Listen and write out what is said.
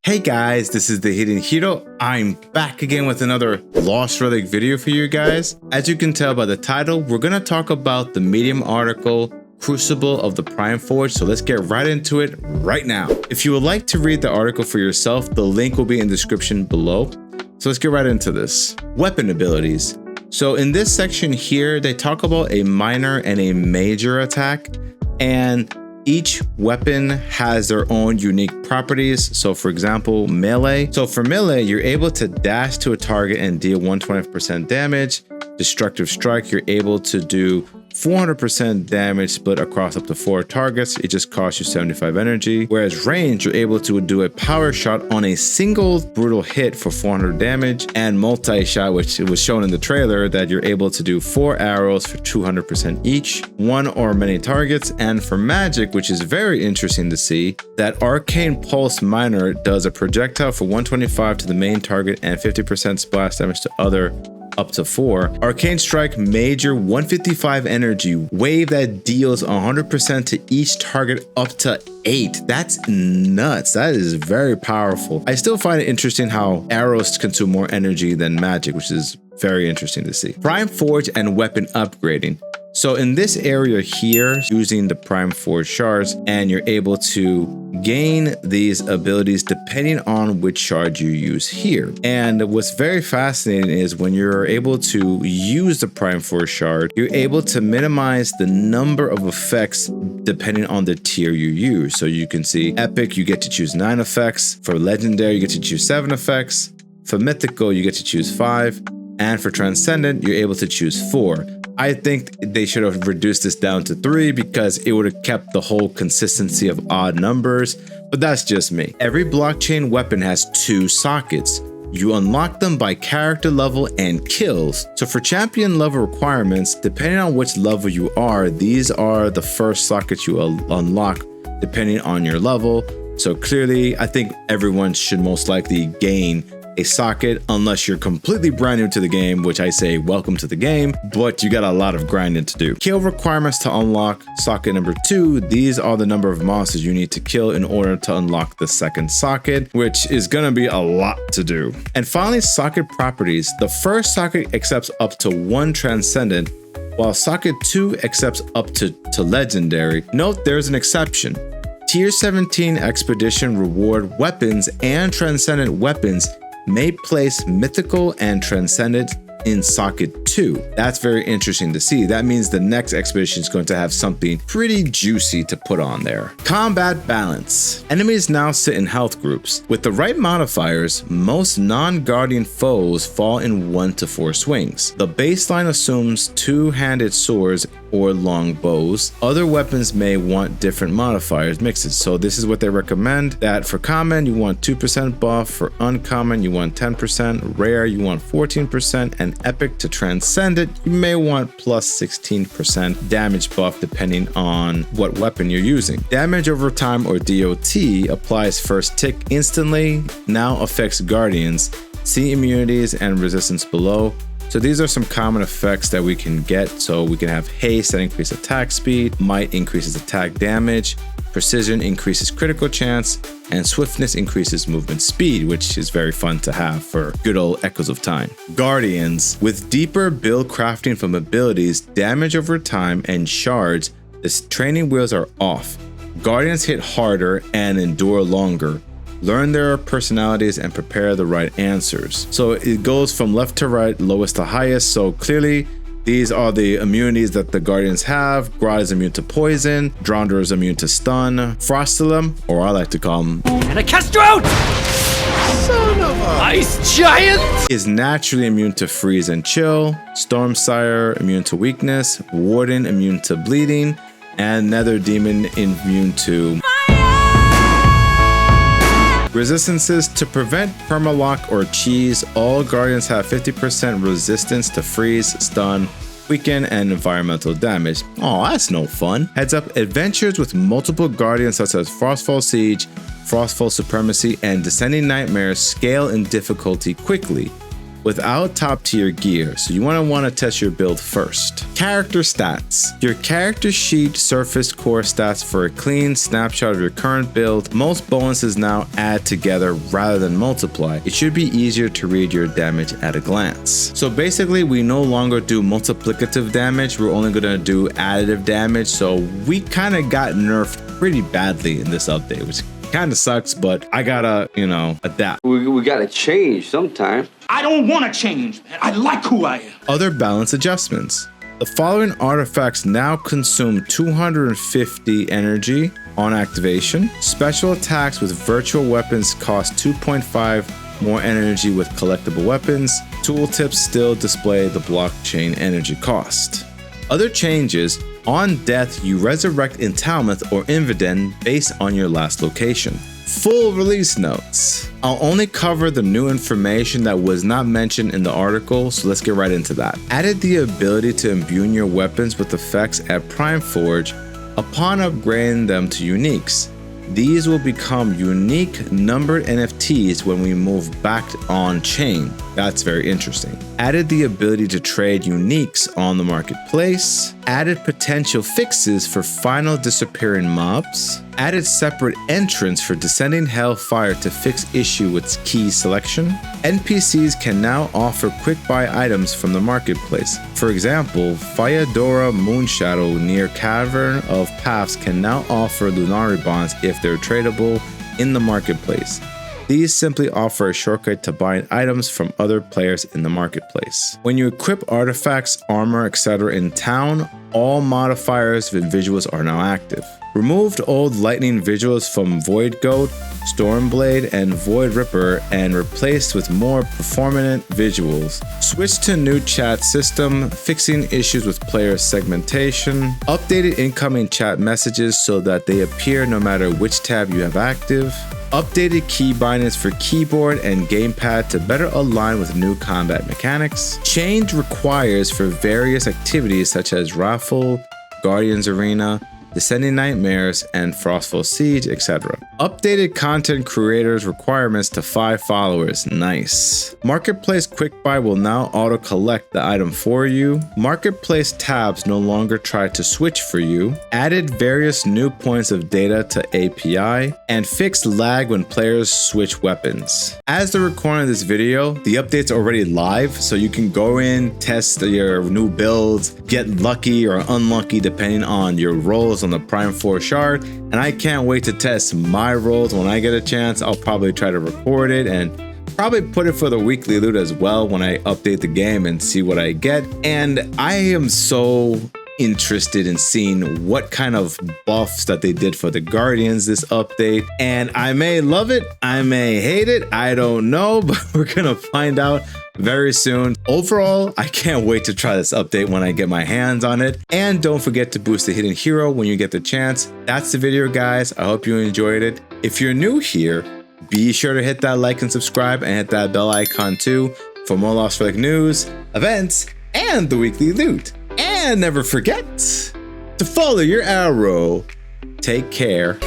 Hey guys, this is the Hidden Hero. I'm back again with another Lost Relic video for you guys. As you can tell by the title, we're going to talk about the Medium article, Crucible of the Primeforge. So let's get right into it right now. If you would like to read the article for yourself, the link will be in the description below. So let's get right into this. Weapon abilities. So in this section here, they talk about a minor and a major attack, and each weapon has their own unique properties. So for example, melee. So for melee, you're able to dash to a target and deal 120% damage. Destructive strike, you're able to do 400% damage split across up to 4 targets. It just costs you 75 energy. Whereas range, you're able to do a power shot on a single brutal hit for 400 damage, and multi-shot, which it was shown in the trailer that you're able to do 4 arrows for 200% each, 1 or many targets. And for magic, which is very interesting to see, that Arcane Pulse Minor does a projectile for 125 to the main target and 50% splash damage to other up to 4. Arcane Strike Major 155 energy wave that deals 100% to each target up to 8. That's nuts. That is very powerful. I still find it interesting how arrows consume more energy than magic, which is very interesting to see. Primeforge and weapon upgrading. So in this area here, using the Primeforge shards, and you're able to gain these abilities depending on which shard you use here. And what's very fascinating is when you're able to use the Primeforge shard, you're able to minimize the number of effects depending on the tier you use. So you can see Epic, you get to choose 9 effects. For Legendary, you get to choose 7 effects. For Mythical, you get to choose 5. And for Transcendent, you're able to choose 4. I think they should have reduced this down to 3 because it would have kept the whole consistency of odd numbers, but that's just me. Every blockchain weapon has 2 sockets. You unlock them by character level and kills. So for champion level requirements, depending on which level you are, these are the first sockets you unlock depending on your level. So clearly, I think everyone should most likely gain a socket unless you're completely brand new to the game, which I say welcome to the game, but you got a lot of grinding to do. Kill requirements to unlock socket number 2. These are the number of monsters you need to kill in order to unlock the second socket, which is gonna be a lot to do. And finally, socket properties. The first socket accepts up to 1 transcendent, while socket 2 accepts up to legendary. Note there's an exception. Tier 17 expedition reward weapons and transcendent weapons may place mythical and transcendent in socket 2. That's very interesting to see. That means the next expedition is going to have something pretty juicy to put on there. Combat balance. Enemies now sit in health groups. With the right modifiers, most non-guardian foes fall in 1 to 4 swings. The baseline assumes 2-handed swords or long bows. Other weapons may want different modifiers mixes. So this is what they recommend, that for common, you want 2% buff. For uncommon, you want 10%. Rare, you want 14%. And epic to transcendent, you may want plus 16% damage buff depending on what weapon you're using. Damage over time, or DOT, applies first tick instantly, now affects guardians. See immunities and resistance below. So these are some common effects that we can get. So we can have haste that increases attack speed, might increases attack damage, precision increases critical chance, and swiftness increases movement speed, which is very fun to have for good old Echoes of Time. Guardians. With deeper build crafting from abilities, damage over time, and shards, the training wheels are off. Guardians hit harder and endure longer. Learn their personalities and prepare the right answers. So it goes from left to right, lowest to highest. So clearly, these are the immunities that the Guardians have. Grot is immune to poison. Dronder is immune to stun. Frostalum, or I like to call him, and I cast you out! Son of a ice giant! Is naturally immune to freeze and chill. Stormsire immune to weakness. Warden immune to bleeding. And Nether Demon immune to resistances. To prevent permalock or cheese, all guardians have 50% resistance to freeze, stun, weaken, and environmental damage. Oh, that's no fun. Heads up, adventures with multiple guardians such as Frostfall Siege, Frostfall Supremacy, and Descending Nightmares scale in difficulty quickly. without top tier gear, so you want to test your build first. Character stats. Your character sheet surfaced core stats for a clean snapshot of your current build. Most bonuses now add together rather than multiply. It should be easier to read your damage at a glance. So basically we no longer do multiplicative damage, we're only going to do additive damage, so we kind of got nerfed pretty badly in this update, which kind of sucks, but I gotta, adapt. We gotta change sometime. I don't want to change, man. I like who I am. Other balance adjustments. The following artifacts now consume 250 energy on activation. Special attacks with virtual weapons cost 2.5 more energy with collectible weapons. Tooltips still display the blockchain energy cost. Other changes. On death, you resurrect in Talmuth or Inviden based on your last location. Full release notes. I'll only cover the new information that was not mentioned in the article, so let's get right into that. Added the ability to imbue your weapons with effects at Primeforge upon upgrading them to uniques. These will become unique numbered NFTs when we move back on chain. That's very interesting. Added the ability to trade uniques on the marketplace. Added potential fixes for final disappearing mobs. Added separate entrance for Descending Hellfire to fix issue with key selection. NPCs can now offer quick buy items from the marketplace. For example, Fayadora Moonshadow near Cavern of Paths can now offer Lunari bonds if they're tradable in the marketplace. These simply offer a shortcut to buying items from other players in the marketplace. When you equip artifacts, armor, etc. in town, all modifiers and visuals are now active. Removed old lightning visuals from Void Goat, Stormblade, and Void Ripper and replaced with more performant visuals. Switched to new chat system, fixing issues with player segmentation. Updated incoming chat messages so that they appear no matter which tab you have active. Updated key bindings for keyboard and gamepad to better align with new combat mechanics. Change requires for various activities such as Raffle, Guardians Arena, Descending Nightmares, and Frostfall Siege, etc. Updated content creators requirements to 5 followers. Nice. Marketplace Quick Buy will now auto collect the item for you. Marketplace tabs no longer try to switch for you. Added various new points of data to API and fixed lag when players switch weapons. As the recording of this video, the update's already live, so you can go in, test your new builds, get lucky or unlucky depending on your roles on the Primeforge shard, and I can't wait to test my rolls when I get a chance. I'll probably try to record it and probably put it for the weekly loot as well when I update the game and see what I get. And I am so interested in seeing what kind of buffs that they did for the Guardians this update, and I may love it, I may hate it, I don't know, but we're gonna find out very soon. Overall, I can't wait to try this update when I get my hands on it. And don't forget to boost the hidden hero when you get the chance. That's the video, guys. I hope you enjoyed it. If you're new here, be sure to hit that like and subscribe and hit that bell icon too for more Lost Relic news, events, and the weekly loot. And never forget to follow your arrow. Take care.